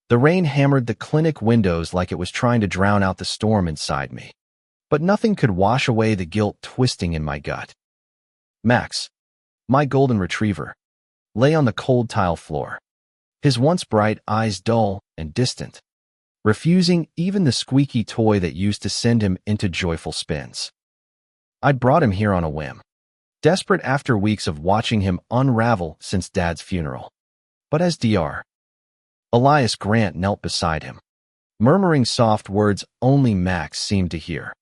The rain hammered the clinic windows like it was trying to drown out the storm inside me. But nothing could wash away the guilt twisting in my gut. Max, my golden retriever, lay on the cold tile floor, his once bright eyes dull and distant, refusing even the squeaky toy that used to send him into joyful spins. I'd brought him here on a whim, desperate after weeks of watching him unravel since Dad's funeral. But as Dr. Elias Grant knelt beside him, murmuring soft words only Max seemed to hear,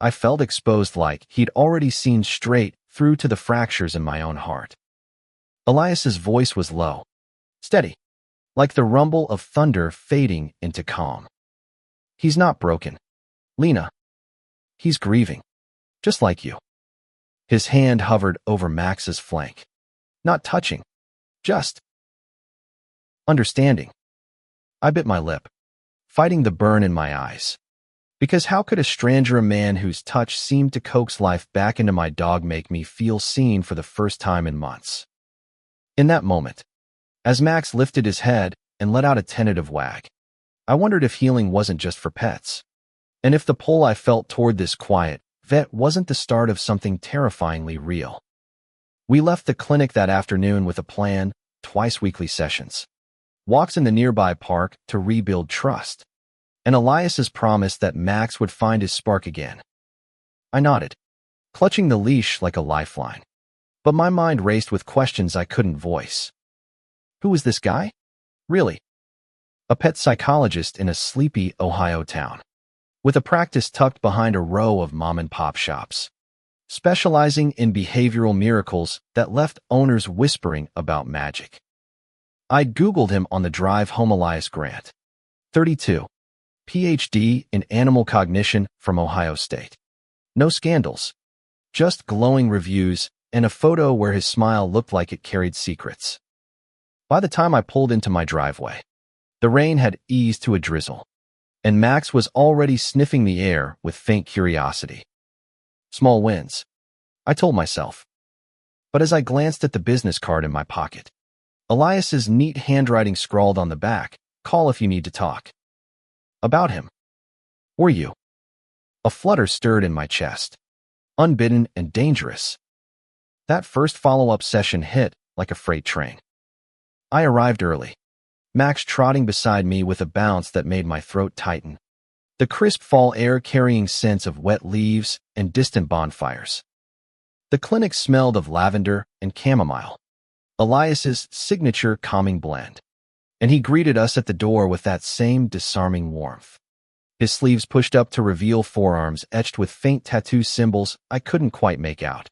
I felt exposed like he'd already seen straight through to the fractures in my own heart. Elias's voice was low, steady, like the rumble of thunder fading into calm. He's not broken, Lena. He's grieving, just like you. His hand hovered over Max's flank, not touching, just understanding. I bit my lip, fighting the burn in my eyes. Because how could a stranger, a man whose touch seemed to coax life back into my dog, make me feel seen for the first time in months? In that moment, as Max lifted his head and let out a tentative wag, I wondered if healing wasn't just for pets, and if the pull I felt toward this quiet vet wasn't the start of something terrifyingly real. We left the clinic that afternoon with a plan: twice-weekly sessions, walks in the nearby park to rebuild trust, and Elias's promise that Max would find his spark again. I nodded, clutching the leash like a lifeline, but my mind raced with questions I couldn't voice. Who was this guy? Really? A pet psychologist in a sleepy Ohio town, with a practice tucked behind a row of mom-and-pop shops, specializing in behavioral miracles that left owners whispering about magic. I'd Googled him on the drive home. Elias Grant, 32, PhD in animal cognition from Ohio State. No scandals, just glowing reviews and a photo where his smile looked like it carried secrets. By the time I pulled into my driveway, the rain had eased to a drizzle, and Max was already sniffing the air with faint curiosity. Small wins, I told myself. But as I glanced at the business card in my pocket, Elias's neat handwriting scrawled on the back, "Call if you need to talk." About him. Were you? A flutter stirred in my chest, unbidden and dangerous. That first follow-up session hit like a freight train. I arrived early, Max trotting beside me with a bounce that made my throat tighten, the crisp fall air carrying scents of wet leaves and distant bonfires. The clinic smelled of lavender and chamomile, Elias's signature calming blend, and he greeted us at the door with that same disarming warmth. His sleeves pushed up to reveal forearms etched with faint tattoo symbols I couldn't quite make out,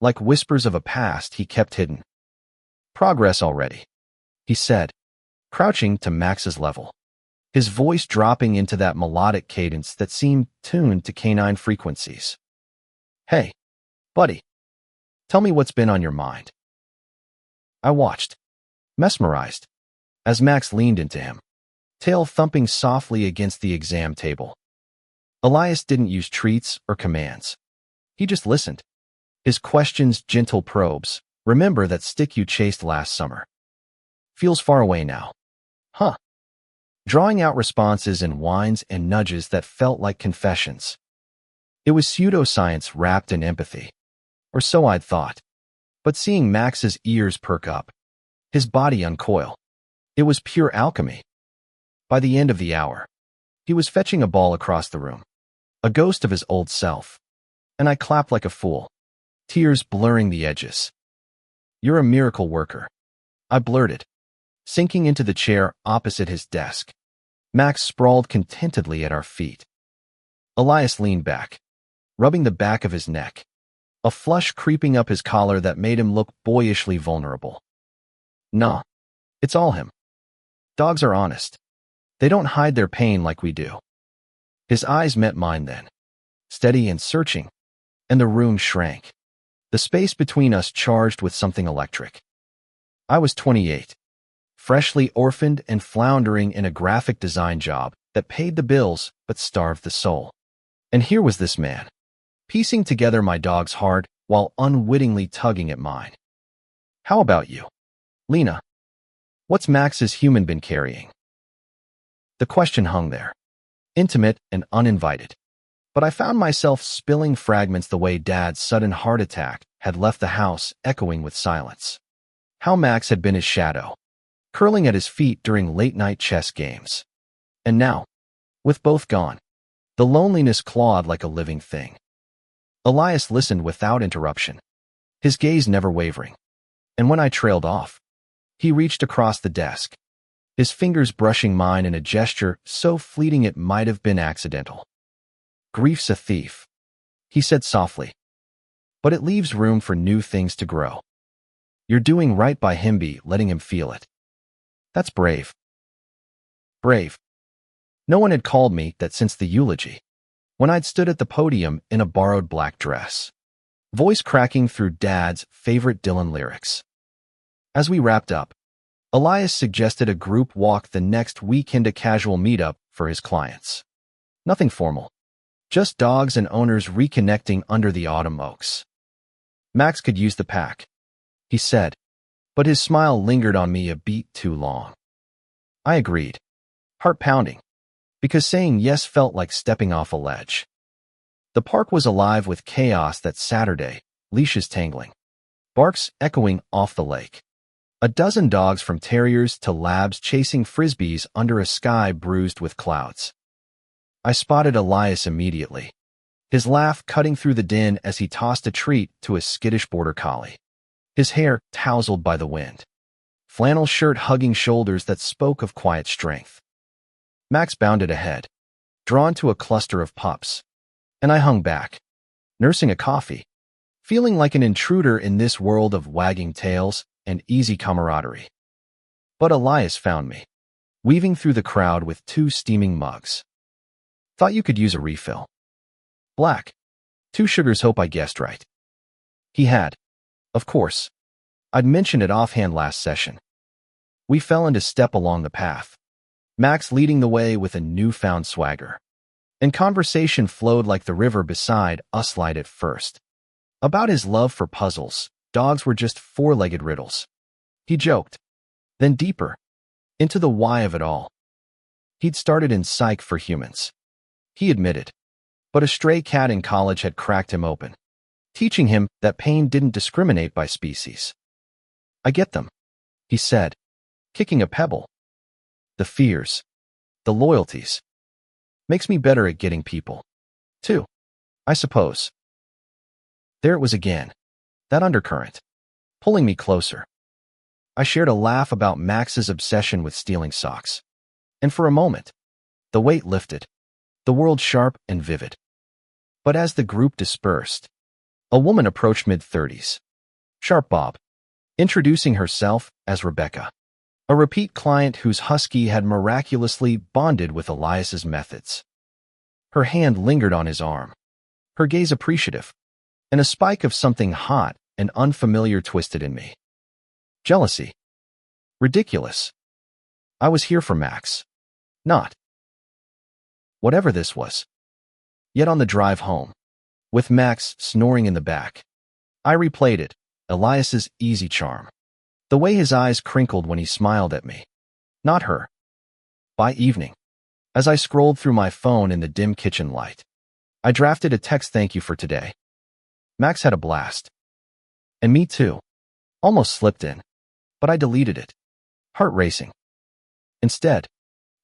like whispers of a past he kept hidden. Progress already, he said, crouching to Max's level, his voice dropping into that melodic cadence that seemed tuned to canine frequencies. Hey, buddy, tell me what's been on your mind. I watched, mesmerized, as Max leaned into him, tail thumping softly against the exam table. Elias didn't use treats or commands. He just listened. His questions gentle probes. Remember that stick you chased last summer? Feels far away now. Huh. Drawing out responses in whines and nudges that felt like confessions. It was pseudoscience wrapped in empathy. Or so I'd thought. But seeing Max's ears perk up, his body uncoil, it was pure alchemy. By the end of the hour, he was fetching a ball across the room, a ghost of his old self, and I clapped like a fool, tears blurring the edges. You're a miracle worker, I blurted, sinking into the chair opposite his desk. Max sprawled contentedly at our feet. Elias leaned back, rubbing the back of his neck, a flush creeping up his collar that made him look boyishly vulnerable. Nah, it's all him. Dogs are honest. They don't hide their pain like we do. His eyes met mine then, steady and searching, and the room shrank, the space between us charged with something electric. I was 28, freshly orphaned and floundering in a graphic design job that paid the bills but starved the soul. And here was this man, piecing together my dog's heart while unwittingly tugging at mine. How about you, Lena? What's Max's human been carrying? The question hung there, intimate and uninvited. But I found myself spilling fragments the way Dad's sudden heart attack had left the house echoing with silence. How Max had been his shadow, curling at his feet during late-night chess games. And now, with both gone, the loneliness clawed like a living thing. Elias listened without interruption, his gaze never wavering. And when I trailed off, he reached across the desk, his fingers brushing mine in a gesture so fleeting it might have been accidental. "Grief's a thief," he said softly, "but it leaves room for new things to grow. You're doing right by Himby, letting him feel it. That's brave." Brave. No one had called me that since the eulogy, when I'd stood at the podium in a borrowed black dress, voice cracking through Dad's favorite Dylan lyrics. As we wrapped up, Elias suggested a group walk the next weekend, a casual meetup for his clients. Nothing formal, just dogs and owners reconnecting under the autumn oaks. "Max could use the pack," he said, but his smile lingered on me a beat too long. I agreed, heart pounding, because saying yes felt like stepping off a ledge. The park was alive with chaos that Saturday, leashes tangling, barks echoing off the lake. A dozen dogs from terriers to labs chasing frisbees under a sky bruised with clouds. I spotted Elias immediately, his laugh cutting through the din as he tossed a treat to a skittish border collie, his hair tousled by the wind, flannel shirt hugging shoulders that spoke of quiet strength. Max bounded ahead, drawn to a cluster of pups, and I hung back, nursing a coffee, feeling like an intruder in this world of wagging tails and easy camaraderie. But Elias found me, weaving through the crowd with 2 steaming mugs. "Thought you could use a refill." "Black. 2 sugars, hope I guessed right." He had. Of course. I'd mentioned it offhand last session. We fell into step along the path, Max leading the way with a newfound swagger. And conversation flowed like the river beside us light at first. About his love for puzzles, dogs were just 4-legged riddles. He joked. Then deeper, into the why of it all. He'd started in psych for humans, he admitted, but a stray cat in college had cracked him open, teaching him that pain didn't discriminate by species. "I get them," he said, kicking a pebble. "The fears, the loyalties. Makes me better at getting people, too, I suppose." There it was again, that undercurrent, pulling me closer. I shared a laugh about Max's obsession with stealing socks. And for a moment, the weight lifted, the world sharp and vivid. But as the group dispersed, a woman approached mid-30s, sharp bob, introducing herself as Rebecca, a repeat client whose husky had miraculously bonded with Elias's methods. Her hand lingered on his arm, her gaze appreciative, and a spike of something hot and unfamiliar twisted in me. Jealousy. Ridiculous. I was here for Max. Not. Whatever this was. Yet on the drive home, with Max snoring in the back, I replayed it, Elias's easy charm. The way his eyes crinkled when he smiled at me. Not her. By evening, as I scrolled through my phone in the dim kitchen light, I drafted a text thank you for today. Max had a blast. And me too. Almost slipped in, but I deleted it. Heart racing. Instead,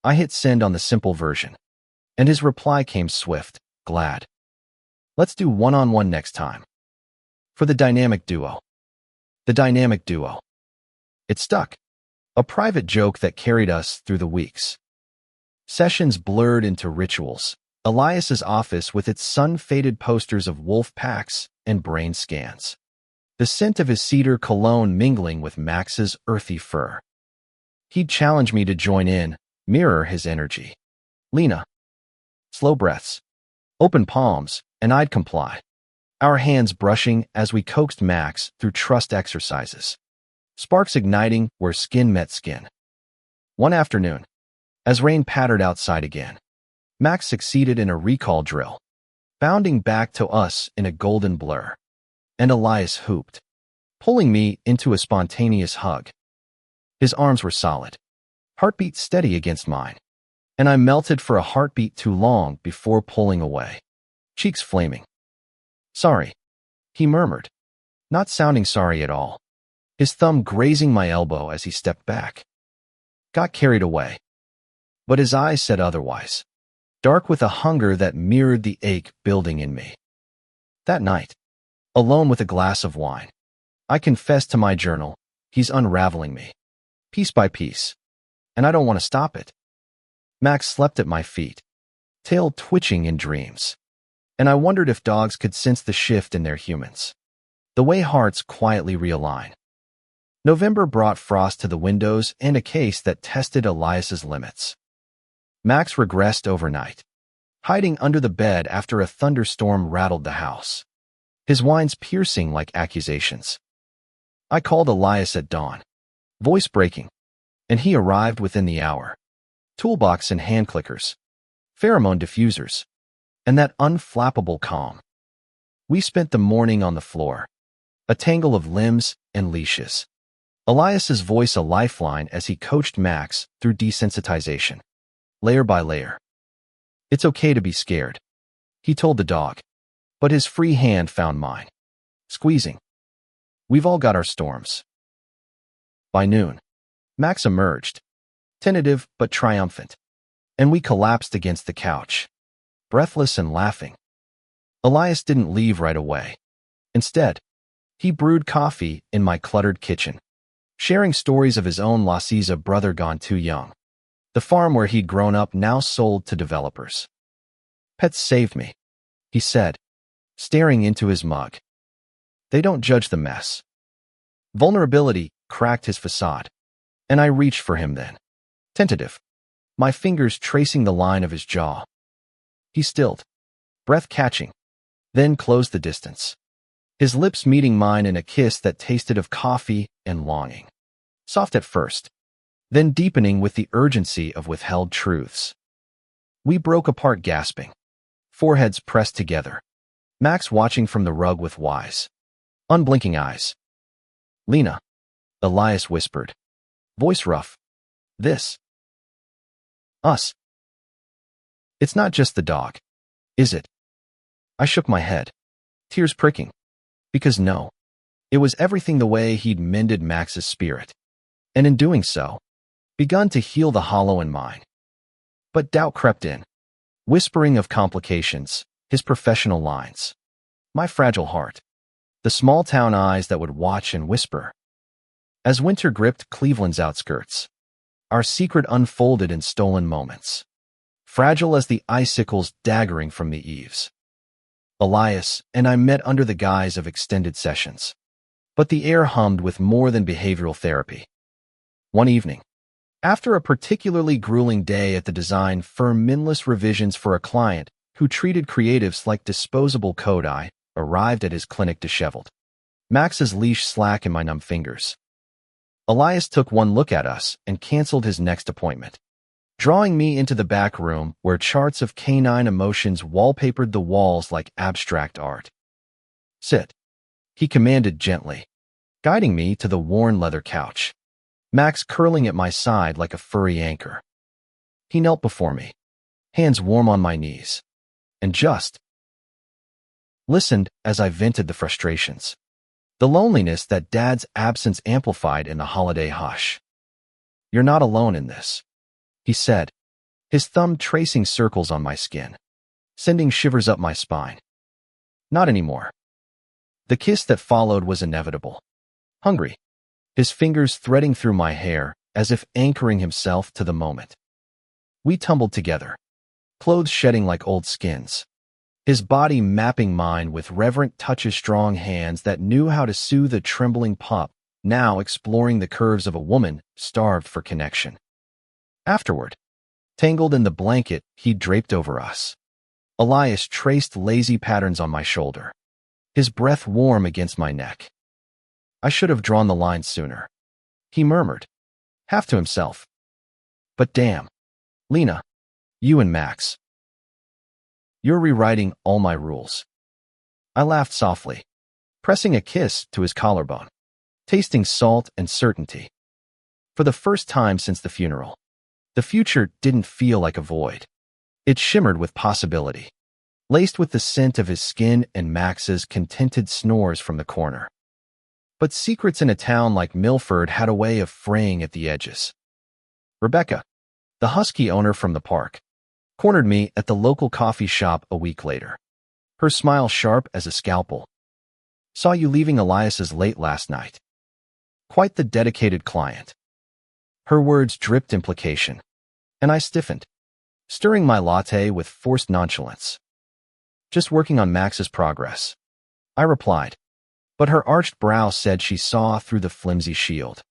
I hit send on the simple version, and his reply came swift, glad. "Let's do one-on-one next time." For the dynamic duo. The dynamic duo. It stuck. A private joke that carried us through the weeks. Sessions blurred into rituals. Elias's office with its sun-faded posters of wolf packs and brain scans. The scent of his cedar cologne mingling with Max's earthy fur. He'd challenge me to join in, mirror his energy. Lena. Slow breaths. Open palms, and I'd comply. Our hands brushing as we coaxed Max through trust exercises. Sparks igniting where skin met skin. One afternoon, as rain pattered outside again, Max succeeded in a recall drill, bounding back to us in a golden blur. And Elias hooped, pulling me into a spontaneous hug. His arms were solid, heartbeat steady against mine, and I melted for a heartbeat too long before pulling away, cheeks flaming. "Sorry," he murmured, not sounding sorry at all, his thumb grazing my elbow as he stepped back. Got carried away. But his eyes said otherwise, dark with a hunger that mirrored the ache building in me. That night, alone with a glass of wine, I confessed to my journal, he's unraveling me, piece by piece, and I don't want to stop it. Max slept at my feet, tail twitching in dreams, and I wondered if dogs could sense the shift in their humans, the way hearts quietly realign. November brought frost to the windows and a case that tested Elias's limits. Max regressed overnight, hiding under the bed after a thunderstorm rattled the house, his whines piercing like accusations. I called Elias at dawn, voice breaking, and he arrived within the hour. Toolbox and hand clickers, pheromone diffusers, and that unflappable calm. We spent the morning on the floor, a tangle of limbs and leashes. Elias's voice a lifeline as he coached Max through desensitization, layer by layer. "It's okay to be scared," he told the dog, but his free hand found mine, squeezing. "We've all got our storms." By noon, Max emerged, tentative but triumphant, and we collapsed against the couch, breathless and laughing. Elias didn't leave right away. Instead, he brewed coffee in my cluttered kitchen, sharing stories of his own Lasiza brother gone too young. The farm where he'd grown up now sold to developers. "Pets saved me," he said, staring into his mug. "They don't judge the mess." Vulnerability cracked his facade, and I reached for him then, tentative, my fingers tracing the line of his jaw. He stilled, breath catching, then closed the distance, his lips meeting mine in a kiss that tasted of coffee and longing. Soft at first, then deepening with the urgency of withheld truths. We broke apart gasping, foreheads pressed together, Max watching from the rug with wise, unblinking eyes. "Lena," Elias whispered, voice rough. "This. Us. It's not just the dog, is it?" I shook my head, tears pricking, because no, it was everything the way he'd mended Max's spirit, and in doing so, begun to heal the hollow in mine. But doubt crept in, whispering of complications, his professional lines, my fragile heart, the small-town eyes that would watch and whisper. As winter gripped Cleveland's outskirts, our secret unfolded in stolen moments, fragile as the icicles daggering from the eaves. Elias and I met under the guise of extended sessions, but the air hummed with more than behavioral therapy. One evening, after a particularly grueling day at the design firm mindless revisions for a client who treated creatives like disposable code, I arrived at his clinic disheveled, Max's leash slack in my numb fingers. Elias took one look at us and canceled his next appointment, drawing me into the back room where charts of canine emotions wallpapered the walls like abstract art. "Sit," he commanded gently, guiding me to the worn leather couch, Max curling at my side like a furry anchor. He knelt before me, hands warm on my knees, and just listened as I vented the frustrations, the loneliness that Dad's absence amplified in the holiday hush. "You're not alone in this," he said, his thumb tracing circles on my skin, sending shivers up my spine. "Not anymore." The kiss that followed was inevitable, hungry, his fingers threading through my hair as if anchoring himself to the moment. We tumbled together, clothes shedding like old skins, his body mapping mine with reverent touches, strong hands that knew how to soothe a trembling pup, now exploring the curves of a woman starved for connection. Afterward, tangled in the blanket he draped over us, Elias traced lazy patterns on my shoulder, his breath warm against my neck. "I should have drawn the line sooner," he murmured, half to himself. "But damn, Lena, you and Max. You're rewriting all my rules." I laughed softly, pressing a kiss to his collarbone, tasting salt and certainty. For the first time since the funeral, The future didn't feel like a void. It shimmered with possibility, laced with the scent of his skin and Max's contented snores from the corner. But secrets in a town like Milford had a way of fraying at the edges. Rebecca, the husky owner from the park, cornered me at the local coffee shop a week later, her smile sharp as a scalpel. "Saw you leaving Elias's late last night." Quite the dedicated client. Her words dripped implication, and I stiffened, stirring my latte with forced nonchalance. "Just working on Max's progress," I replied, but her arched brow said she saw through the flimsy shield.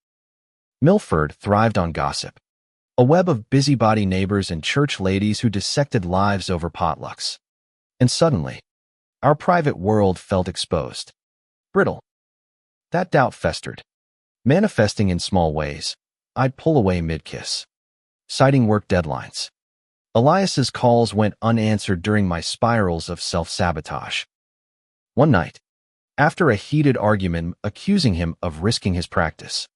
Milford thrived on gossip, a web of busybody neighbors and church ladies who dissected lives over potlucks. And suddenly, our private world felt exposed, brittle. That doubt festered, manifesting in small ways. I'd pull away mid-kiss, citing work deadlines. Elias's calls went unanswered during my spirals of self-sabotage. One night, after a heated argument accusing him of risking his practice,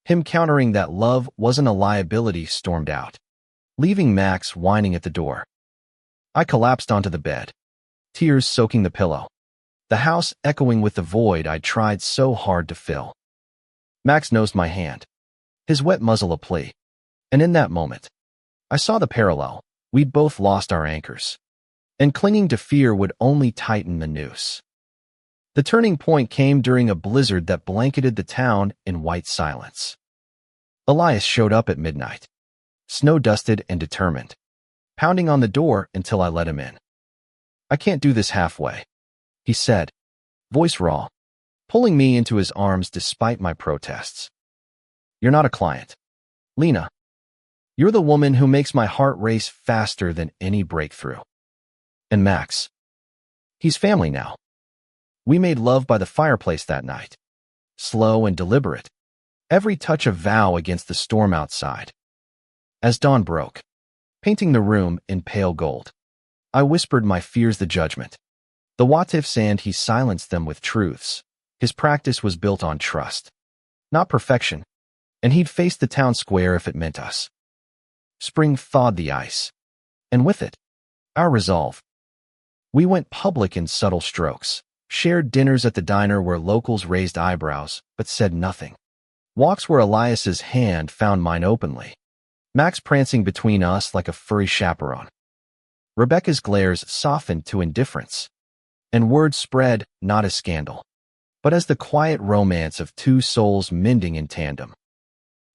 him countering that love wasn't a liability, stormed out, leaving Max whining at the door. I collapsed onto the bed, tears soaking the pillow, the house echoing with the void I'd tried so hard to fill. Max nosed my hand, his wet muzzle a plea, and in that moment, I saw the parallel. We'd both lost our anchors, and clinging to fear would only tighten the noose. The turning point came during a blizzard that blanketed the town in white silence. Elias showed up at midnight, snow-dusted and determined, pounding on the door until I let him in. "I can't do this halfway," he said, voice raw, pulling me into his arms despite my protests. "You're not a client, Lena. You're the woman who makes my heart race faster than any breakthrough. And Max, he's family now." We made love by the fireplace that night, slow and deliberate, every touch a vow against the storm outside. As dawn broke, painting the room in pale gold, I whispered my fears the judgment. The what-ifs, and he silenced them with truths. His practice was built on trust, not perfection, and he'd face the town square if it meant us. Spring thawed the ice, and with it, our resolve. We went public in subtle strokes, shared dinners at the diner where locals raised eyebrows but said nothing, walks where Elias's hand found mine openly, Max prancing between us like a furry chaperone. Rebecca's glares softened to indifference, and word spread not as scandal, but as the quiet romance of two souls mending in tandem.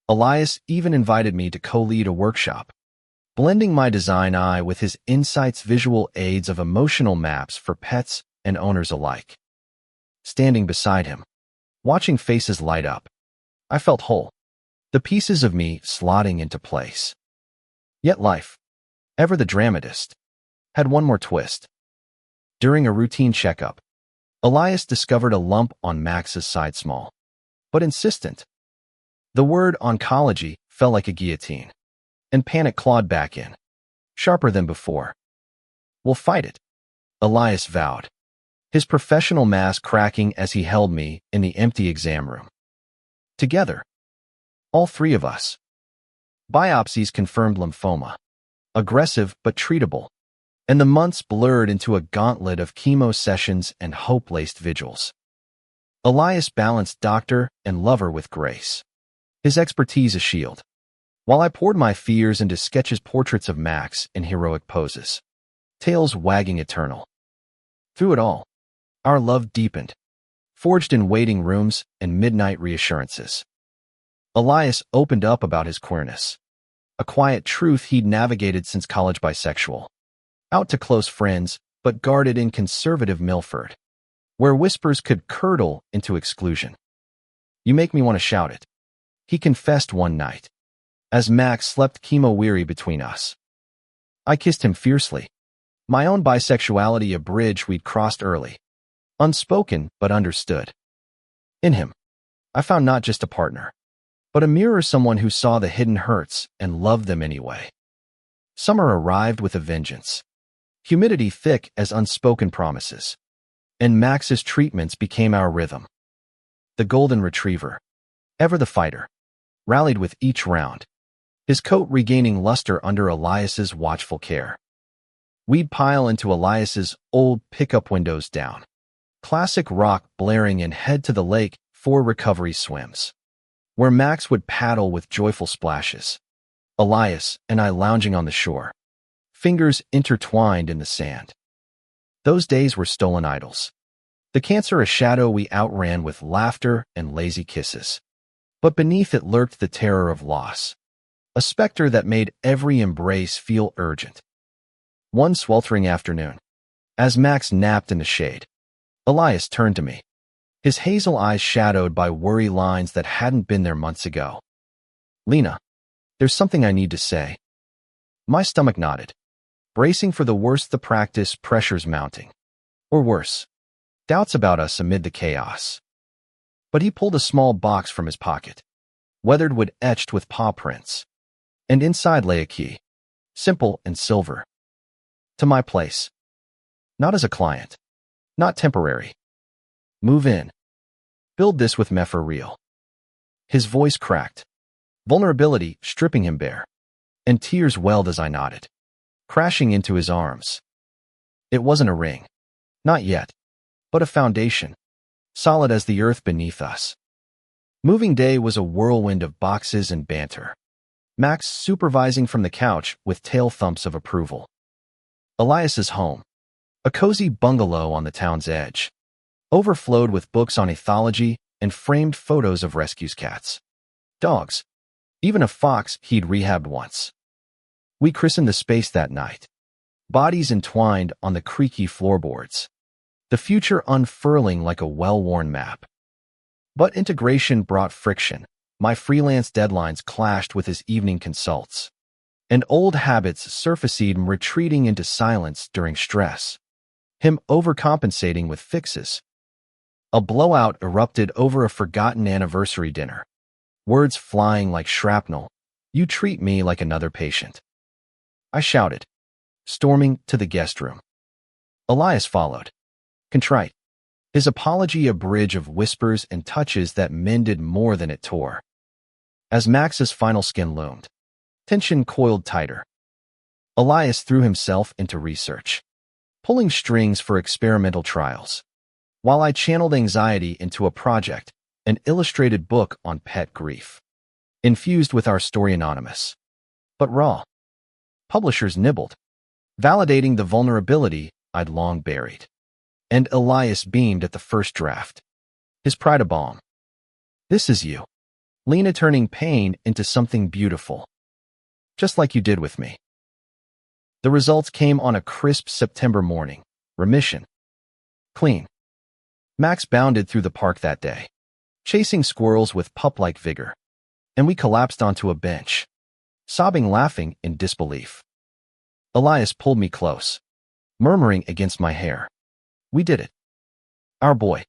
Elias even invited me to co-lead a workshop, blending my design eye with his insight's visual aids of emotional maps for pets and owners alike. Standing beside him, watching faces light up, I felt whole, the pieces of me slotting into place. Yet life, ever the dramatist, had one more twist. During a routine checkup, Elias discovered a lump on Max's side, small, but insistent. The word oncology fell like a guillotine, and panic clawed back in, sharper than before. "We'll fight it," Elias vowed, his professional mask cracking as he held me in the empty exam room. Together, all three of us. Biopsies confirmed lymphoma, aggressive but treatable, and the months blurred into a gauntlet of chemo sessions and hope-laced vigils. Elias balanced doctor and lover with grace, his expertise a shield, while I poured my fears into sketches, portraits of Max in heroic poses, tails wagging eternal. Through it all, our love deepened, forged in waiting rooms and midnight reassurances. Elias opened up about his queerness, a quiet truth he'd navigated since college, bisexual, out to close friends, but guarded in conservative Milford, where whispers could curdle into exclusion. "You make me want to shout it," he confessed one night, as Max slept chemo-weary between us. I kissed him fiercely, my own bisexuality a bridge we'd crossed early, unspoken but understood. In him, I found not just a partner, but a mirror, someone who saw the hidden hurts and loved them anyway. Summer arrived with a vengeance, humidity thick as unspoken promises, and Max's treatments became our rhythm. The golden retriever, ever the fighter, rallied with each round, his coat regaining luster under Elias's watchful care. We'd pile into Elias's old pickup windows down. Classic rock blaring and head to the lake for recovery swims, where Max would paddle with joyful splashes. Elias and I lounging on the shore, fingers intertwined in the sand. Those days were stolen idols. The cancerous shadow we outran with laughter and lazy kisses. But beneath it lurked the terror of loss, a specter that made every embrace feel urgent. One sweltering afternoon, as Max napped in the shade, Elias turned to me, his hazel eyes shadowed by worry lines that hadn't been there months ago. "Lena, there's something I need to say." My stomach nodded, bracing for the worst. The practice pressures mounting. Or worse, doubts about us amid the chaos. But he pulled a small box from his pocket, weathered wood etched with paw prints, and inside lay a key, simple and silver. To my place. Not as a client. Not temporary. Move in. Build this with me for real. His voice cracked, vulnerability stripping him bare, and tears welled as I nodded, crashing into his arms. It wasn't a ring. Not yet. But a foundation, solid as the earth beneath us. Moving day was a whirlwind of boxes and banter, Max supervising from the couch with tail thumps of approval. Elias's home, a cozy bungalow on the town's edge, overflowed with books on ethology and framed photos of rescue cats, dogs, even a fox he'd rehabbed once. We christened the space that night, bodies entwined on the creaky floorboards, the future unfurling like a well-worn map. But integration brought friction. My freelance deadlines clashed with his evening consults, and old habits surfaced, retreating into silence during stress, him overcompensating with fixes. A blowout erupted over a forgotten anniversary dinner, words flying like shrapnel. "You treat me like another patient," I shouted, storming to the guest room. Elias followed, contrite, his apology a bridge of whispers and touches that mended more than it tore. As Max's final skin loomed, tension coiled tighter. Elias threw himself into research, pulling strings for experimental trials, while I channeled anxiety into a project, an illustrated book on pet grief, infused with our story anonymous, but raw. Publishers nibbled, validating the vulnerability I'd long buried. And Elias beamed at the first draft, his pride a balm. "This is you, Lena, turning pain into something beautiful, just like you did with me." The results came on a crisp September morning. Remission. Clean. Max bounded through the park that day, chasing squirrels with pup-like vigor, and we collapsed onto a bench, sobbing, laughing in disbelief. Elias pulled me close, murmuring against my hair, "We did it. Our boy."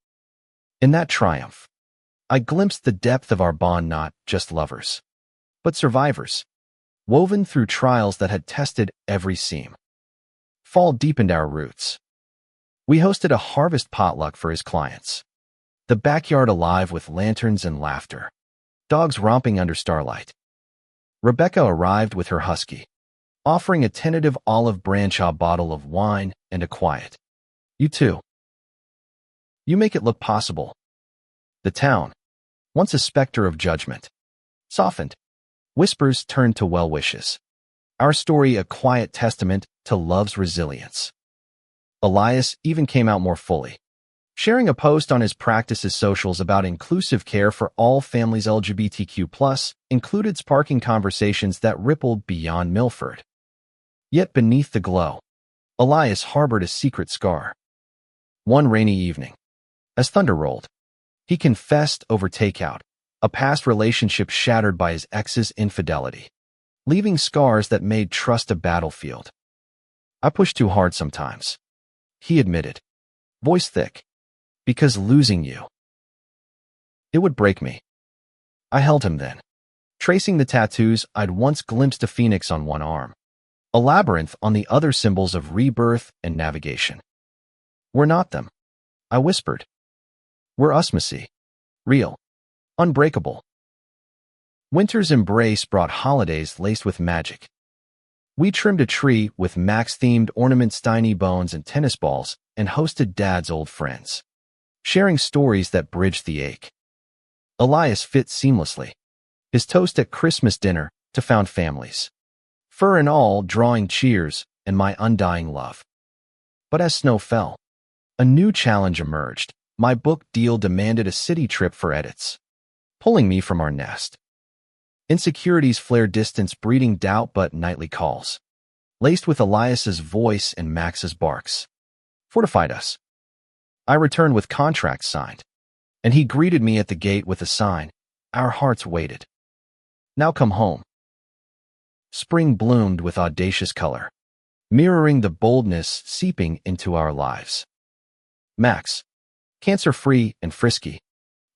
In that triumph, I glimpsed the depth of our bond, not just lovers, but survivors, woven through trials that had tested every seam. Fall deepened our roots. We hosted a harvest potluck for his clients, the backyard alive with lanterns and laughter, dogs romping under starlight. Rebecca arrived with her husky, offering a tentative olive branch bottle of wine and a quiet, "You too. You make it look possible." The town, once a specter of judgment, softened. Whispers turned to well wishes. Our story a quiet testament to love's resilience. Elias even came out more fully, sharing a post on his practice's socials about inclusive care for all families. LGBTQ+ included, sparking conversations that rippled beyond Milford. Yet beneath the glow, Elias harbored a secret scar. One rainy evening, as thunder rolled, he confessed over takeout, a past relationship shattered by his ex's infidelity, leaving scars that made trust a battlefield. "I push too hard sometimes," he admitted, voice thick, "because losing you, it would break me." I held him then, tracing the tattoos I'd once glimpsed, a phoenix on one arm, a labyrinth on the other, symbols of rebirth and navigation. "We're not them," I whispered. "We're us, Missy. Real. Unbreakable." Winter's embrace brought holidays laced with magic. We trimmed a tree with Max-themed ornaments, tiny bones, and tennis balls, and hosted Dad's old friends, sharing stories that bridged the ache. Elias fit seamlessly. His toast at Christmas dinner to found families. Fur and all, drawing cheers and my undying love. But as snow fell, a new challenge emerged. My book deal demanded a city trip for edits, pulling me from our nest. Insecurities flared, distance breeding doubt, but nightly calls, laced with Elias's voice and Max's barks, fortified us. I returned with contracts signed, and he greeted me at the gate with a sign. Our hearts waited. Now come home. Spring bloomed with audacious color, mirroring the boldness seeping into our lives. Max, cancer-free and frisky,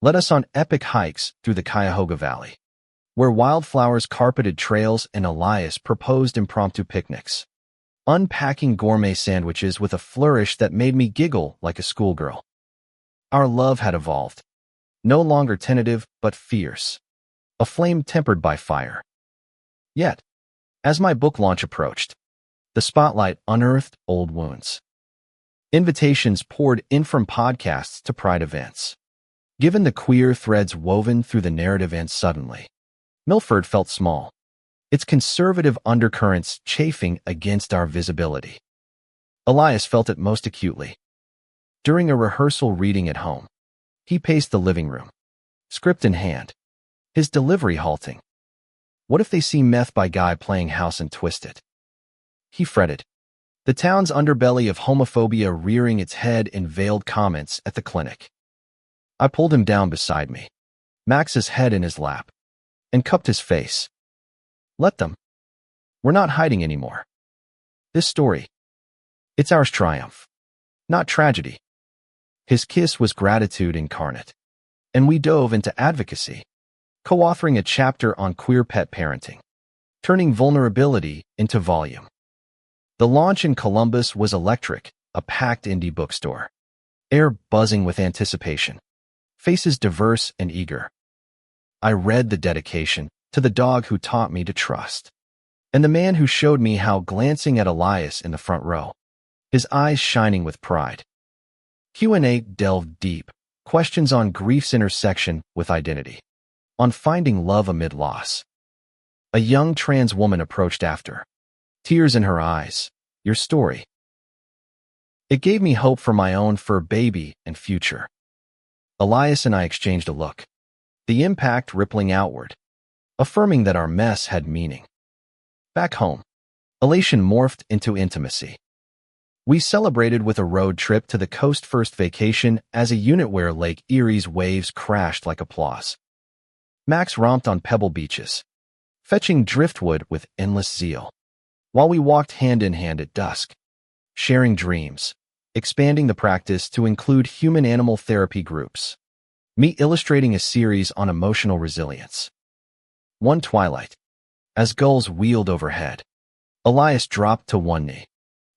led us on epic hikes through the Cuyahoga Valley, where wildflowers carpeted trails and Elias proposed impromptu picnics, unpacking gourmet sandwiches with a flourish that made me giggle like a schoolgirl. Our love had evolved, no longer tentative but fierce, a flame tempered by fire. Yet, as my book launch approached, the spotlight unearthed old wounds. Invitations poured in from podcasts to Pride events. Given the queer threads woven through the narrative, and suddenly, Milford felt small, its conservative undercurrents chafing against our visibility. Elias felt it most acutely. During a rehearsal reading at home, he paced the living room, script in hand, his delivery halting. What if they see Meth by Guy playing house and twist it? He fretted, the town's underbelly of homophobia rearing its head in veiled comments at the clinic. I pulled him down beside me, Max's head in his lap, and cupped his face. Let them. We're not hiding anymore. This story, it's ours triumph, not tragedy. His kiss was gratitude incarnate, and we dove into advocacy, co-authoring a chapter on queer pet parenting, turning vulnerability into volume. The launch in Columbus was electric, a packed indie bookstore, air buzzing with anticipation, faces diverse and eager. I read the dedication to the dog who taught me to trust, and the man who showed me how, glancing at Elias in the front row, his eyes shining with pride. Q&A delved deep, questions on grief's intersection with identity, on finding love amid loss. A young trans woman approached after, tears in her eyes. Your story. It gave me hope for my own fur baby and future. Elias and I exchanged a look, the impact rippling outward, affirming that our mess had meaning. Back home, elation morphed into intimacy. We celebrated with a road trip to the coast, first vacation as a unit where Lake Erie's waves crashed like applause. Max romped on pebble beaches, fetching driftwood with endless zeal, while we walked hand in hand at dusk, sharing dreams, expanding the practice to include human-animal therapy groups, me illustrating a series on emotional resilience. One twilight, as gulls wheeled overhead, Elias dropped to one knee,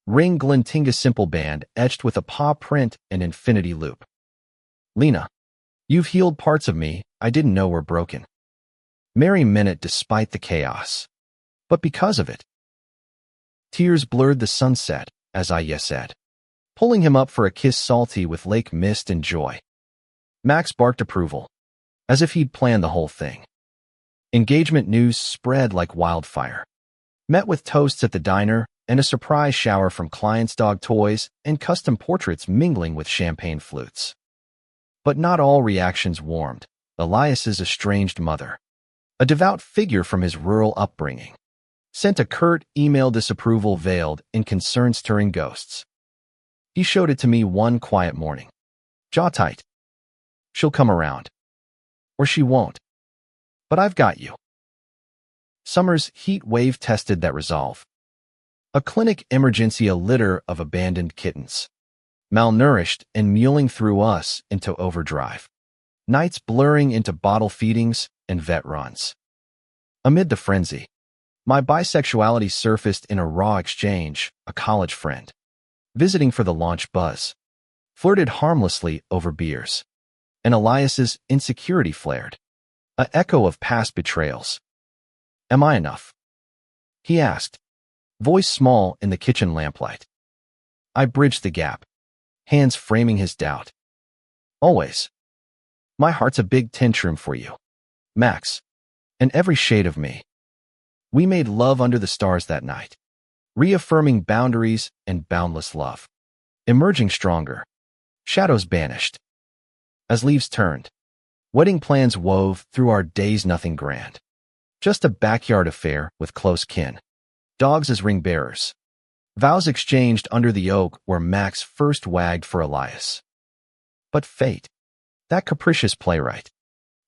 ring glinting, simple band etched with a paw print and infinity loop. Lena, you've healed parts of me I didn't know were broken. Mary meant it despite the chaos, but because of it. Tears blurred the sunset as I yes-said, pulling him up for a kiss salty with lake mist and joy. Max barked approval, as if he'd planned the whole thing. Engagement news spread like wildfire, met with toasts at the diner and a surprise shower from clients' dog toys and custom portraits mingling with champagne flutes. But not all reactions warmed. Elias's estranged mother, a devout figure from his rural upbringing, sent a curt email, disapproval veiled in concern-stirring ghosts. He showed it to me one quiet morning. Jaw tight. She'll come around. Or she won't. But I've got you. Summer's heat wave tested that resolve. A clinic emergency, a litter of abandoned kittens, malnourished and mewling threw us into overdrive. Nights blurring into bottle feedings and vet runs. Amid the frenzy, my bisexuality surfaced in a raw exchange. A college friend, visiting for the launch buzz, flirted harmlessly over beers, and Elias's insecurity flared. An echo of past betrayals. Am I enough? He asked, voice small in the kitchen lamplight. I bridged the gap, hands framing his doubt. Always. My heart's a big tantrum for you, Max, and every shade of me. We made love under the stars that night, reaffirming boundaries and boundless love. Emerging stronger, shadows banished. As leaves turned, wedding plans wove through our days, nothing grand. Just a backyard affair with close kin. Dogs as ring bearers. Vows exchanged under the oak where Max first wagged for Elias. But fate, that capricious playwright,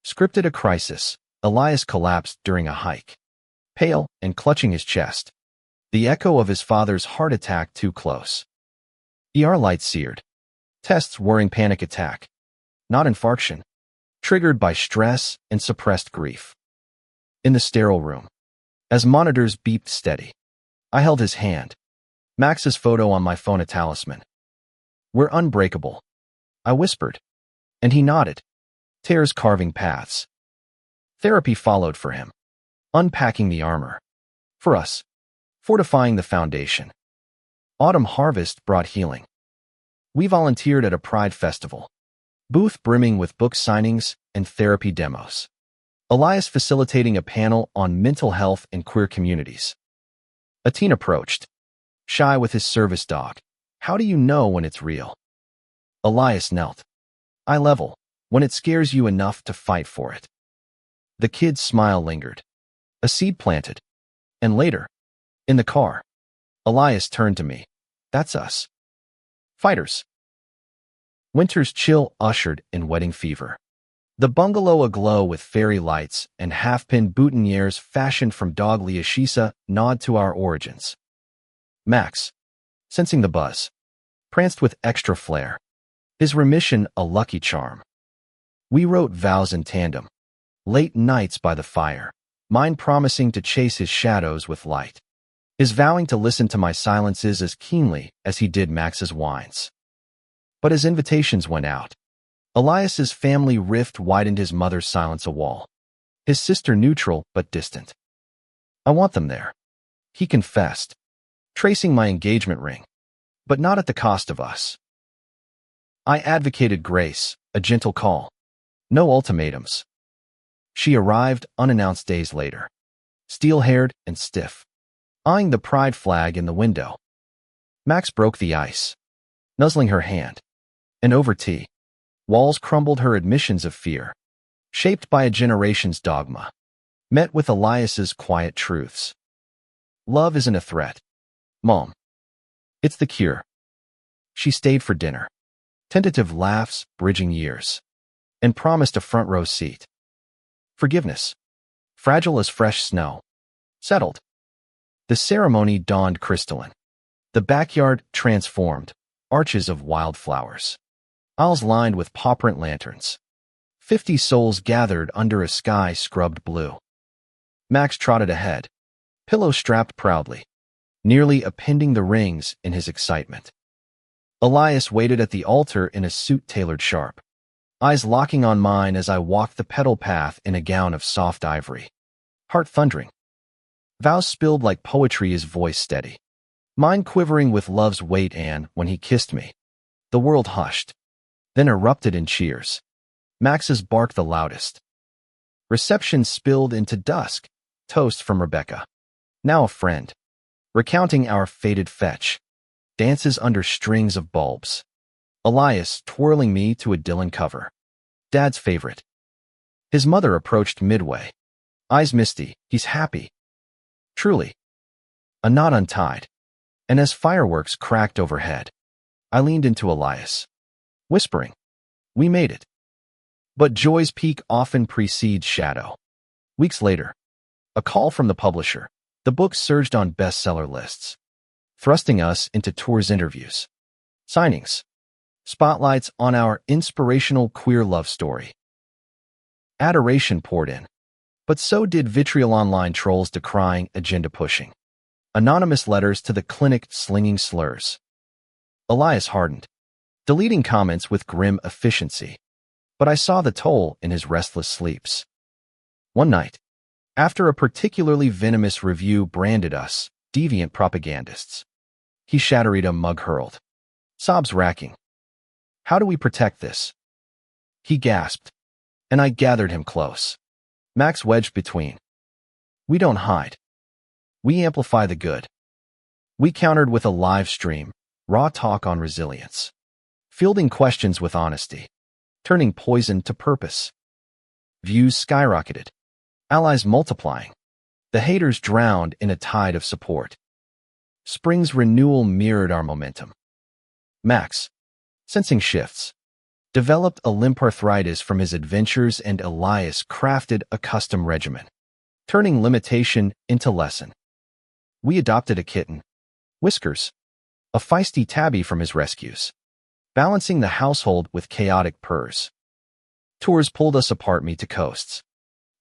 scripted a crisis. Elias collapsed during a hike, pale and clutching his chest, the echo of his father's heart attack too close. ER lights seared. Tests worrying panic attack, not infarction, triggered by stress and suppressed grief. In the sterile room, as monitors beeped steady, I held his hand, Max's photo on my phone a talisman. We're unbreakable, I whispered, and he nodded, tears carving paths. Therapy followed for him, unpacking the armor. For us, fortifying the foundation. Autumn harvest brought healing. We volunteered at a pride festival, booth brimming with book signings and therapy demos. Elias facilitating a panel on mental health in queer communities. A teen approached, shy with his service dog. How do you know when it's real? Elias knelt. Eye level, when it scares you enough to fight for it. The kid's smile lingered. A seed planted. And later, in the car, Elias turned to me. That's us. Fighters. Winter's chill ushered in wedding fever. The bungalow aglow with fairy lights and half-pin boutonnieres fashioned from dog Leashisa nod to our origins. Max, sensing the buzz, pranced with extra flair. His remission a lucky charm. We wrote vows in tandem. Late nights by the fire, mine promising to chase his shadows with light. His vowing to listen to my silences as keenly as he did Max's whines. But as invitations went out, Elias's family rift widened his mother's silence a wall. His sister neutral but distant. I want them there, he confessed, tracing my engagement ring, but not at the cost of us. I advocated grace, a gentle call. No ultimatums. She arrived unannounced days later, steel-haired and stiff, eyeing the pride flag in the window. Max broke the ice, nuzzling her hand, and over tea, walls crumbled her admissions of fear, shaped by a generation's dogma, met with Elias's quiet truths. Love isn't a threat, Mom. It's the cure. She stayed for dinner, tentative laughs bridging years, and promised a front-row seat. Forgiveness, fragile as fresh snow, settled. The ceremony dawned crystalline. The backyard transformed, arches of wildflowers. Aisles lined with paw-print lanterns. 50 souls gathered under a sky scrubbed blue. Max trotted ahead, pillow strapped proudly, nearly appending the rings in his excitement. Elias waited at the altar in a suit tailored sharp, eyes locking on mine as I walked the petal path in a gown of soft ivory. Heart thundering. Vows spilled like poetry, his voice steady. Mine quivering with love's weight, and when he kissed me, the world hushed, then erupted in cheers. Max's barked the loudest. Reception spilled into dusk, toast from Rebecca, now a friend, recounting our fated fetch, dances under strings of bulbs. Elias twirling me to a Dylan cover, Dad's favorite. His mother approached midway, eyes misty. He's happy. Truly. A knot untied, and as fireworks cracked overhead, I leaned into Elias, whispering, we made it. But joy's peak often precedes shadow. Weeks later, a call from the publisher. The book surged on bestseller lists, thrusting us into tours, interviews, signings, spotlights on our inspirational queer love story. Adoration poured in, but so did vitriol, online trolls decrying, agenda pushing, anonymous letters to the clinic slinging slurs. Elias hardened, deleting comments with grim efficiency, but I saw the toll in his restless sleeps. One night, after a particularly venomous review branded us deviant propagandists, he shattered a mug hurled, sobs racking. How do we protect this? He gasped, and I gathered him close. Max wedged between. We don't hide. We amplify the good. We countered with a live stream, raw talk on resilience, fielding questions with honesty, turning poison to purpose. Views skyrocketed, allies multiplying, the haters drowned in a tide of support. Spring's renewal mirrored our momentum. Max, sensing shifts, developed a limp arthritis from his adventures, and Elias crafted a custom regimen, turning limitation into lesson. We adopted a kitten, Whiskers, a feisty tabby from his rescues, balancing the household with chaotic purrs. Tours pulled us apart me to coasts,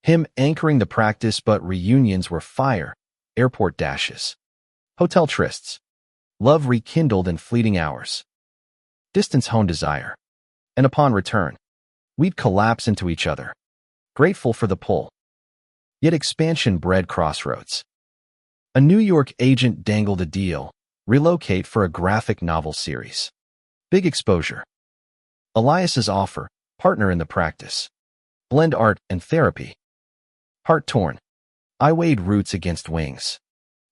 him anchoring the practice, but reunions were fire, airport dashes, hotel trysts, love rekindled in fleeting hours. Distance honed desire, and upon return, we'd collapse into each other, grateful for the pull. Yet expansion bred crossroads. A New York agent dangled a deal, relocate for a graphic novel series. Big exposure. Elias's offer, partner in the practice. Blend art and therapy. Heart torn. I weighed roots against wings.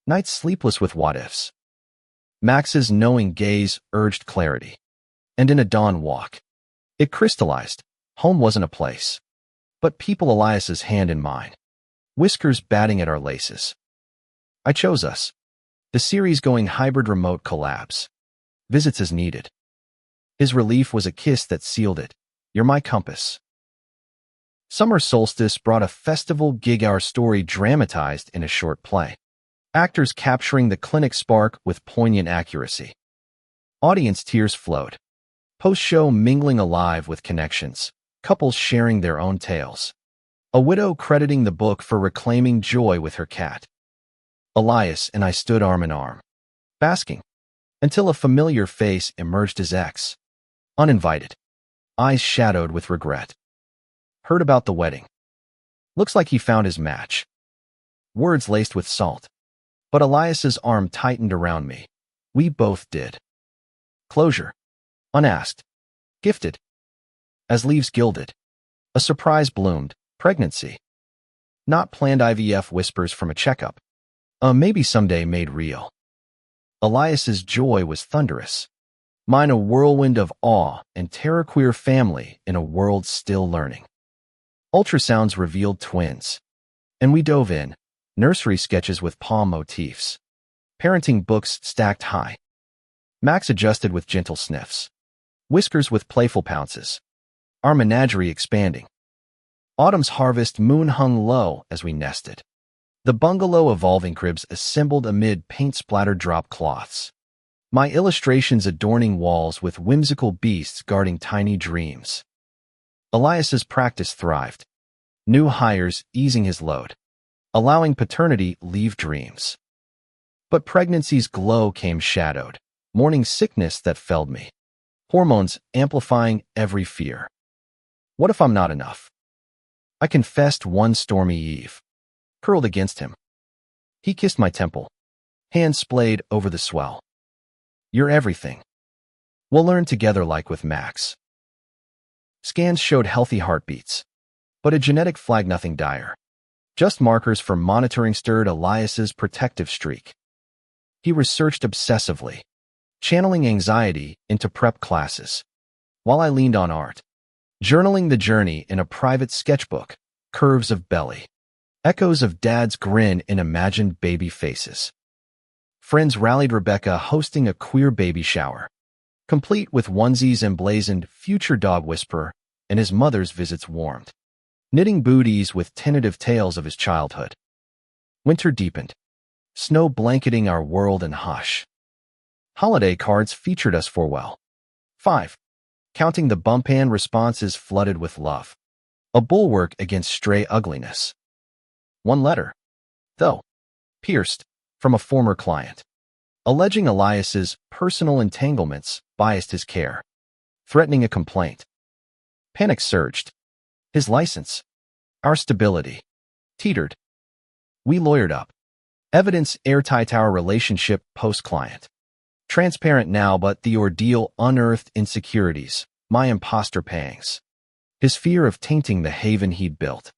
Nights sleepless with what-ifs. Max's knowing gaze urged clarity. And in a dawn walk, it crystallized. Home wasn't a place, but people. Elias's hand in mine. Whiskers batting at our laces. I chose us. The series going hybrid remote collabs. Visits as needed. His relief was a kiss that sealed it. You're my compass. Summer solstice brought a festival gig, our story dramatized in a short play. Actors capturing the clinic spark with poignant accuracy. Audience tears flowed. Post-show mingling alive with connections. Couples sharing their own tales. A widow crediting the book for reclaiming joy with her cat. Elias and I stood arm in arm, basking, until a familiar face emerged as ex. Uninvited, eyes shadowed with regret. Heard about the wedding. Looks like he found his match. Words laced with salt. But Elias's arm tightened around me. We both did. Closure. Unasked. Gifted. As leaves gilded. A surprise bloomed. Pregnancy. Not planned. IVF whispers from a checkup. Maybe someday made real. Elias's joy was thunderous. Mine a whirlwind of awe and terror. Queer family in a world still learning. Ultrasounds revealed twins. And we dove in. Nursery sketches with palm motifs. Parenting books stacked high. Max adjusted with gentle sniffs. Whiskers with playful pounces. Our menagerie expanding. Autumn's harvest moon hung low as we nested. The bungalow evolving, cribs assembled amid paint-splattered drop cloths. My illustrations adorning walls with whimsical beasts guarding tiny dreams. Elias's practice thrived. New hires easing his load, allowing paternity leave dreams. But pregnancy's glow came shadowed, morning sickness that felled me. Hormones amplifying every fear. What if I'm not enough? I confessed one stormy eve. Curled against him. He kissed my temple. Hands splayed over the swell. You're everything. We'll learn together like with Max. Scans showed healthy heartbeats. But a genetic flag, nothing dire. Just markers for monitoring. Stirred Elias's protective streak. He researched obsessively, channeling anxiety into prep classes, while I leaned on art, journaling the journey in a private sketchbook. Curves of belly. Echoes of dad's grin in imagined baby faces. Friends rallied. Rebecca hosting a queer baby shower, complete with onesies emblazoned future dog whisperer, and his mother's visits warmed. Knitting booties with tentative tales of his childhood. Winter deepened. Snow blanketing our world in hush. Holiday cards featured us for well. 5. Counting the bump hand responses flooded with love. A bulwark against stray ugliness. One letter, though, pierced, from a former client, alleging Elias's personal entanglements biased his care, threatening a complaint. Panic surged. His license, our stability, Teetered. We lawyered up. Evidence airtight our relationship post-client. Transparent now, but the ordeal unearthed insecurities, my imposter pangs. His fear of tainting the haven he'd built.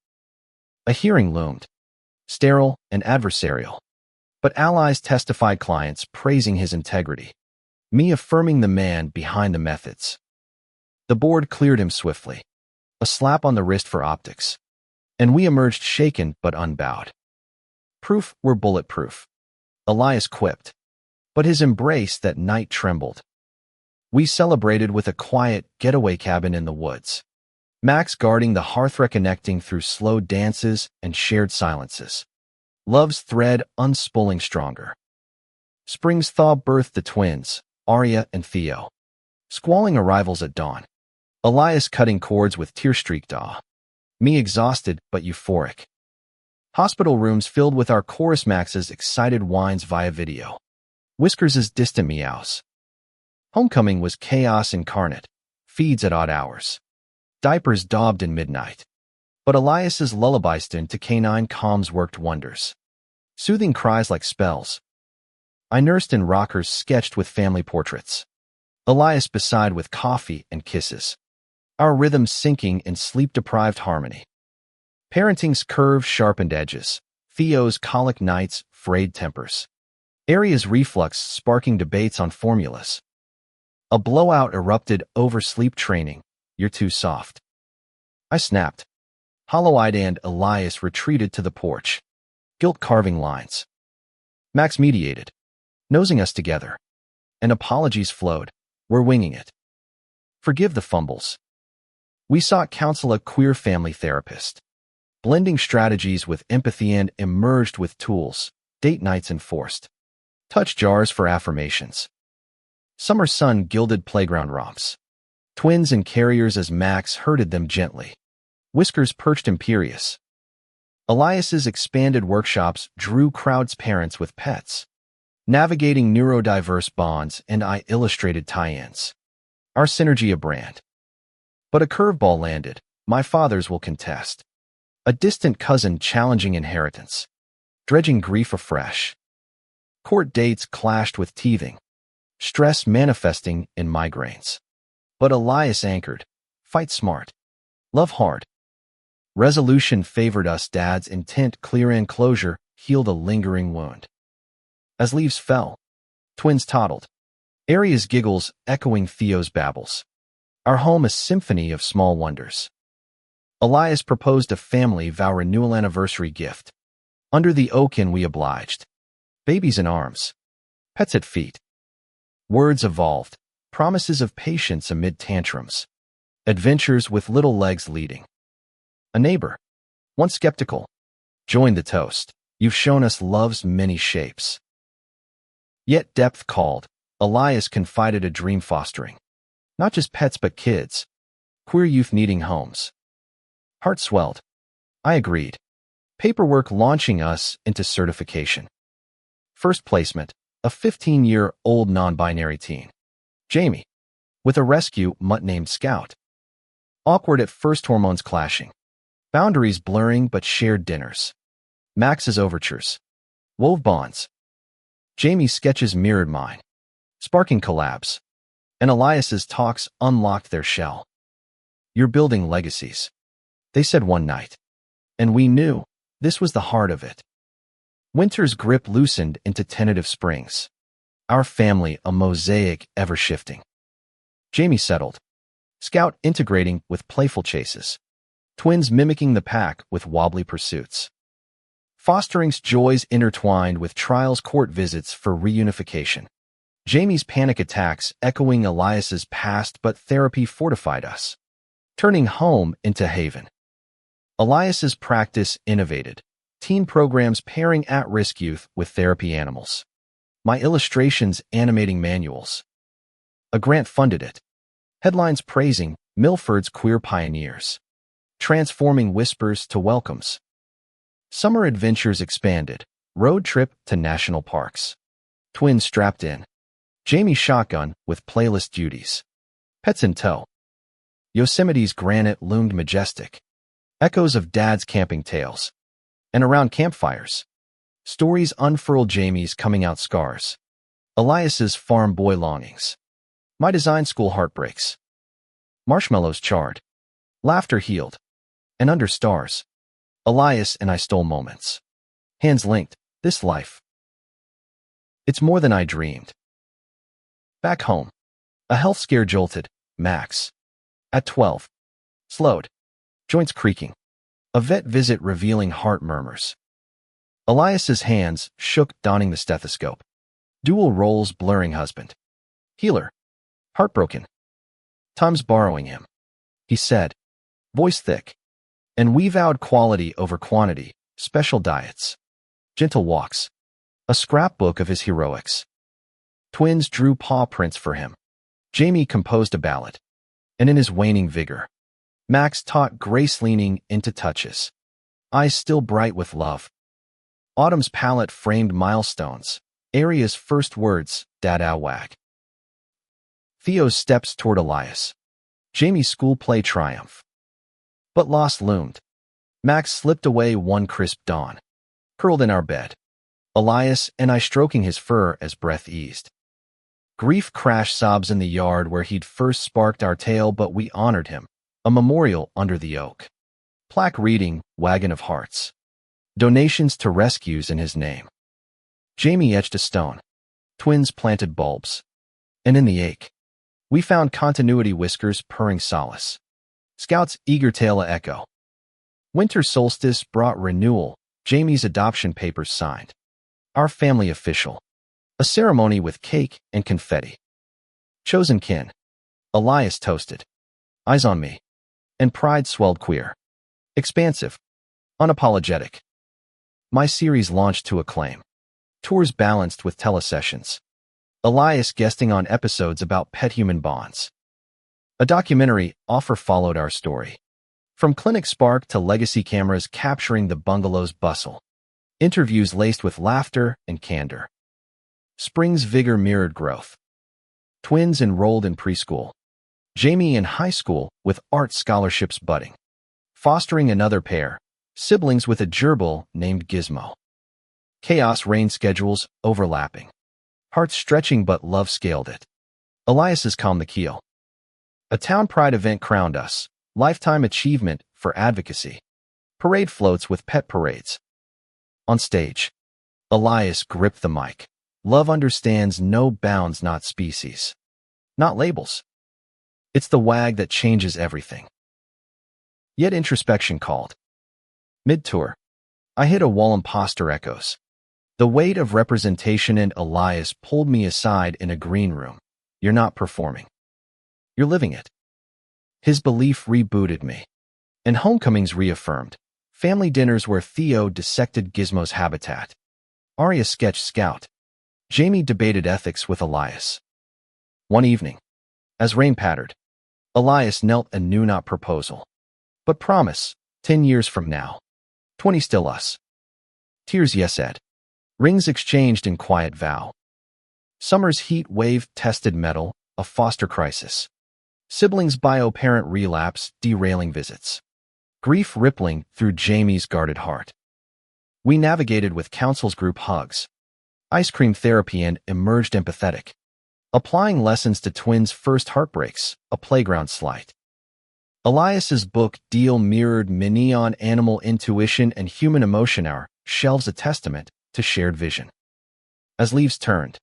A hearing loomed. Sterile and adversarial. But allies testified, clients praising his integrity. Me affirming the man behind the methods. The board cleared him swiftly. A slap on the wrist for optics. And we emerged shaken but unbowed. Proof we're bulletproof. Elias quipped. But his embrace that night trembled. We celebrated with a quiet getaway cabin in the woods. Max guarding the hearth, reconnecting through slow dances and shared silences. Love's thread unspooling stronger. Spring's thaw birthed the twins, Arya and Theo. Squalling arrivals at dawn. Elias cutting cords with tear-streaked awe. Me exhausted but euphoric. Hospital rooms filled with our chorus, Max's excited whines via video. Whiskers' distant meows. Homecoming was chaos incarnate. Feeds at odd hours. Diapers daubed in midnight. But Elias's lullaby stint to canine calms worked wonders. Soothing cries like spells. I nursed in rockers sketched with family portraits. Elias beside with coffee and kisses. Our rhythms sinking in sleep-deprived harmony. Parenting's curved, sharpened edges. Theo's colic nights, frayed tempers. Arya's reflux sparking debates on formulas. A blowout erupted over sleep training. You're too soft. I snapped. Hollow-eyed, and Elias retreated to the porch. Guilt carving lines. Max mediated, nosing us together. And apologies flowed. We're winging it. Forgive the fumbles. We sought counsel, a queer family therapist. Blending strategies with empathy and emerged with tools, date nights enforced. Touch jars for affirmations. Summer sun gilded playground romps. Twins and carriers as Max herded them gently. Whiskers perched imperious. Elias's expanded workshops drew crowds, parents with pets. Navigating neurodiverse bonds, and I illustrated tie-ins. Our synergy a brand. But a curveball landed, my fathers will contest. A distant cousin challenging inheritance. Dredging grief afresh. Court dates clashed with teething. Stress manifesting in migraines. But Elias anchored. Fight smart. Love hard. Resolution favored us, dad's intent clear, and closure healed a lingering wound. As leaves fell, twins toddled. Arya's giggles echoing Theo's babbles. Our home a symphony of small wonders. Elias proposed a family vow renewal anniversary gift. Under the oak inn we obliged. Babies in arms. Pets at feet. Words evolved. Promises of patience amid tantrums. Adventures with little legs leading. A neighbor, once skeptical, joined the toast. You've shown us love's many shapes. Yet depth called. Elias confided a dream fostering. Not just pets but kids. Queer youth needing homes. Heart swelled. I agreed. Paperwork launching us into certification. First placement, a 15-year-old non-binary teen. Jamie. With a rescue mutt named Scout. Awkward at first, hormones clashing. Boundaries blurring but shared dinners. Max's overtures. Wove bonds. Jamie's sketches mirrored mine. Sparking collabs. And Elias's talks unlocked their shell. You're building legacies. They said one night. And we knew this was the heart of it. Winter's grip loosened into tentative springs. Our family a mosaic ever shifting. Jamie settled. Scout integrating with playful chases. Twins mimicking the pack with wobbly pursuits. Fostering's joys intertwined with trials, court visits for reunification. Jamie's panic attacks echoing Elias's past, but therapy fortified us. Turning home into haven. Elias's practice innovated. Teen programs pairing at-risk youth with therapy animals. My illustrations animating manuals. A grant funded it. Headlines praising Milford's queer pioneers. Transforming whispers to welcomes. Summer adventures expanded. Road trip to national parks. Twins strapped in. Jamie shotgun with playlist duties. Pets in tow. Yosemite's granite loomed majestic. Echoes of dad's camping tales. And around campfires, stories unfurl Jamie's coming out scars, Elias's farm boy longings, my design school heartbreaks, marshmallows charred, laughter healed, and under stars, Elias and I stole moments. Hands linked, this life. It's more than I dreamed. Back home, a health scare jolted Max. At 12. Slowed. Joints creaking. A vet visit revealing heart murmurs. Elias's hands shook, donning the stethoscope. Dual roles blurring husband. Healer. Heartbroken. Time's borrowing him. He said, voice thick. And we vowed quality over quantity, special diets. Gentle walks. A scrapbook of his heroics. Twins drew paw prints for him. Jamie composed a ballad. And in his waning vigor, Max taught grace, leaning into touches. Eyes still bright with love. Autumn's palette framed milestones. Aria's first words, dada wag. Theo's steps toward Elias. Jamie's school play triumph. But loss loomed. Max slipped away one crisp dawn. Curled in our bed. Elias and I stroking his fur as breath eased. Grief crashed sobs in the yard where he'd first sparked our tale, but we honored him. A memorial under the oak. Plaque reading, Wagon of Hearts. Donations to rescues in his name. Jamie etched a stone. Twins planted bulbs. And in the ache, we found continuity, whiskers purring solace. Scout's eager tale a echo. Winter solstice brought renewal. Jamie's adoption papers signed. Our family official. A ceremony with cake and confetti. Chosen kin. Elias toasted. Eyes on me. And pride swelled queer. Expansive. Unapologetic. My series launched to acclaim. Tours balanced with telesessions. Elias guesting on episodes about pet-human bonds. A documentary offer followed our story. From Clinic Spark to legacy cameras capturing the bungalow's bustle. Interviews laced with laughter and candor. Spring's vigor mirrored growth. Twins enrolled in preschool. Jamie in high school with art scholarships budding. Fostering another pair. Siblings with a gerbil named Gizmo. Chaos reigned, schedules overlapping. Hearts stretching, but love scaled it. Elias's calmed the keel. A town pride event crowned us. Lifetime achievement for advocacy. Parade floats with pet parades. On stage, Elias gripped the mic. Love understands no bounds, not species. Not labels. It's the wag that changes everything. Yet introspection called. Mid-tour, I hit a wall. Imposter echoes. The weight of representation, and Elias pulled me aside in a green room. You're not performing. You're living it. His belief rebooted me. And homecomings reaffirmed. Family dinners where Theo dissected Gizmo's habitat. Aria sketched Scout. Jamie debated ethics with Elias. One evening, as rain pattered, Elias knelt a knew not proposal. But promise, 10 years from now. 20 still us. Tears yes Ed. Rings exchanged in quiet vow. Summer's heat wave tested metal, a foster crisis. Siblings bio-parent relapse, derailing visits. Grief rippling through Jamie's guarded heart. We navigated with counsel's group hugs. Ice cream therapy and emerged empathetic. Applying lessons to twins' first heartbreaks, a playground slight. Elias's book Deal mirrored neon animal intuition and human emotion. Our shelves a testament to shared vision. As leaves turned,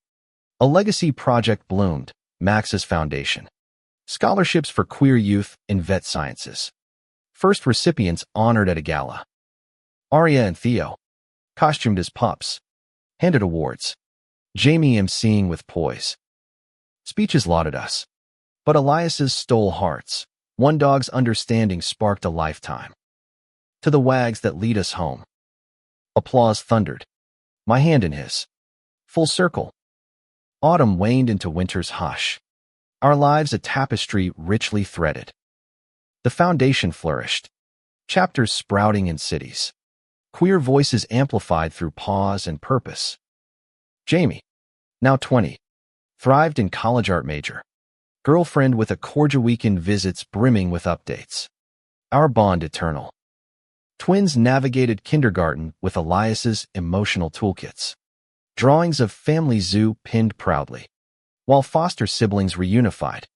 a legacy project bloomed, Max's foundation. Scholarships for queer youth in vet sciences. First recipients honored at a gala. Aria and Theo, costumed as pups, handed awards. Jamie emceeing with poise. Speeches lauded us. But Elias's stole hearts. One dog's understanding sparked a lifetime. To the wags that lead us home. Applause thundered. My hand in his. Full circle. Autumn waned into winter's hush. Our lives a tapestry richly threaded. The foundation flourished. Chapters sprouting in cities. Queer voices amplified through pause and purpose. Jamie, now 20, thrived in college art major. Girlfriend with a cordial weekend visits brimming with updates. Our bond eternal. Twins navigated kindergarten with Elias's emotional toolkits. Drawings of family zoo pinned proudly, while foster siblings reunified,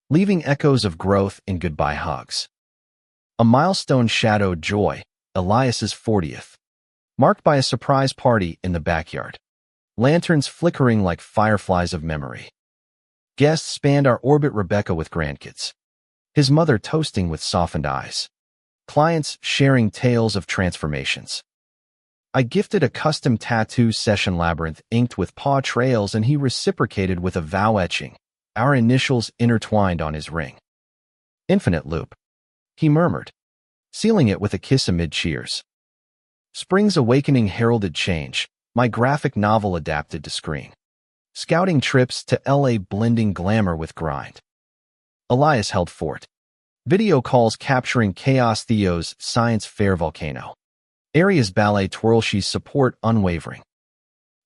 leaving echoes of growth in goodbye hugs. A milestone shadowed joy, Elias's 40th, marked by a surprise party in the backyard, lanterns flickering like fireflies of memory. Guests spanned our orbit, Rebecca with grandkids, his mother toasting with softened eyes, clients sharing tales of transformations. I gifted a custom tattoo session, labyrinth inked with paw trails, and he reciprocated with a vow etching, our initials intertwined on his ring. Infinite loop, he murmured, sealing it with a kiss amid cheers. Spring's awakening heralded change, my graphic novel adapted to screen. Scouting trips to LA blending glamour with grind. Elias held fort. Video calls capturing chaos, Theo's science fair volcano. Aria's ballet twirl, she's support unwavering.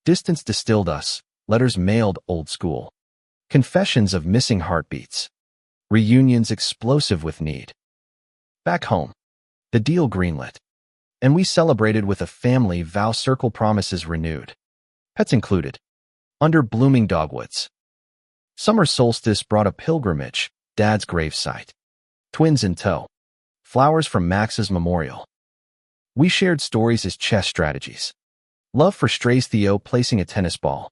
Distance distilled us, letters mailed old school. Confessions of missing heartbeats. Reunions explosive with need. Back home, the deal greenlit. And we celebrated with a family vow, circle promises renewed. Pets included. Under blooming dogwoods. Summer solstice brought a pilgrimage, Dad's gravesite. Twins in tow. Flowers from Max's memorial. We shared stories as chess strategies. Love for strays, Theo placing a tennis ball.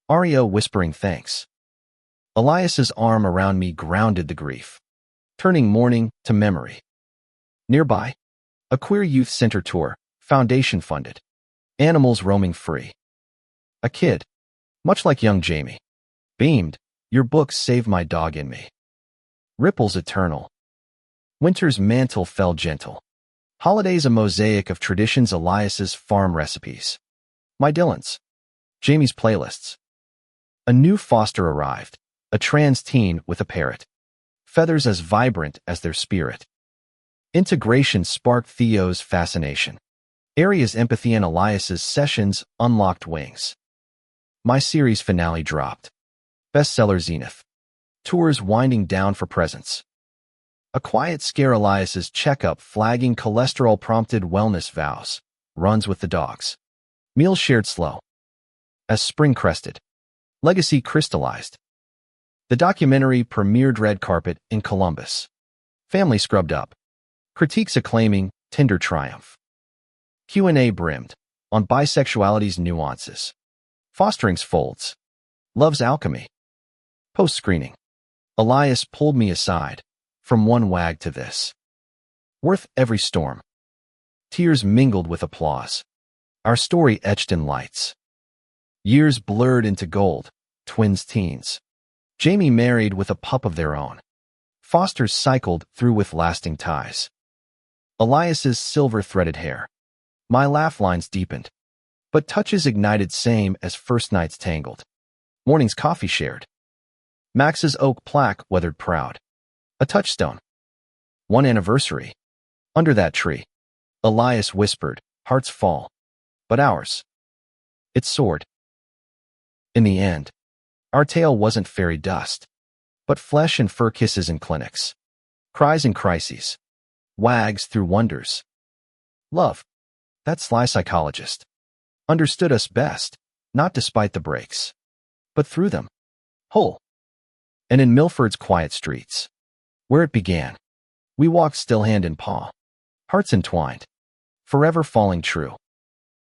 Aria whispering thanks. Elias's arm around me grounded the grief, turning mourning to memory. Nearby, a queer youth center tour, foundation funded. Animals roaming free. A kid, much like young Jamie, beamed, your books saved my dog in me. Ripples eternal. Winter's mantle fell gentle. Holidays a mosaic of traditions, Elias's farm recipes. My Dylan's. Jamie's playlists. A new foster arrived, a trans teen with a parrot. Feathers as vibrant as their spirit. Integration sparked Theo's fascination. Aria's empathy and Elias's sessions unlocked wings. My series finale dropped. Bestseller zenith. Tours winding down for presents. A quiet scare, Elias's checkup flagging cholesterol prompted wellness vows. Runs with the dogs. Meals shared slow. As spring crested. Legacy crystallized. The documentary premiered red carpet in Columbus. Family scrubbed up. Critiques acclaiming Tinder triumph. Q&A brimmed on bisexuality's nuances. Fostering's folds. Love's alchemy. Post-screening. Elias pulled me aside. From one wag to this. Worth every storm. Tears mingled with applause. Our story etched in lights. Years blurred into gold. Twins teens. Jamie married with a pup of their own. Fosters cycled through with lasting ties. Elias's silver-threaded hair. My laugh lines deepened. But touches ignited same as first nights tangled. Morning's coffee shared. Max's oak plaque weathered proud. A touchstone. One anniversary. Under that tree. Elias whispered, hearts fall. But ours. It soared. In the end, our tale wasn't fairy dust, but flesh and fur, kisses in clinics. Cries and crises. Wags through wonders. Love. That sly psychologist. Understood us best, not despite the breaks, but through them. Whole. And in Milford's quiet streets, where it began, we walked still hand in paw, hearts entwined, forever falling true.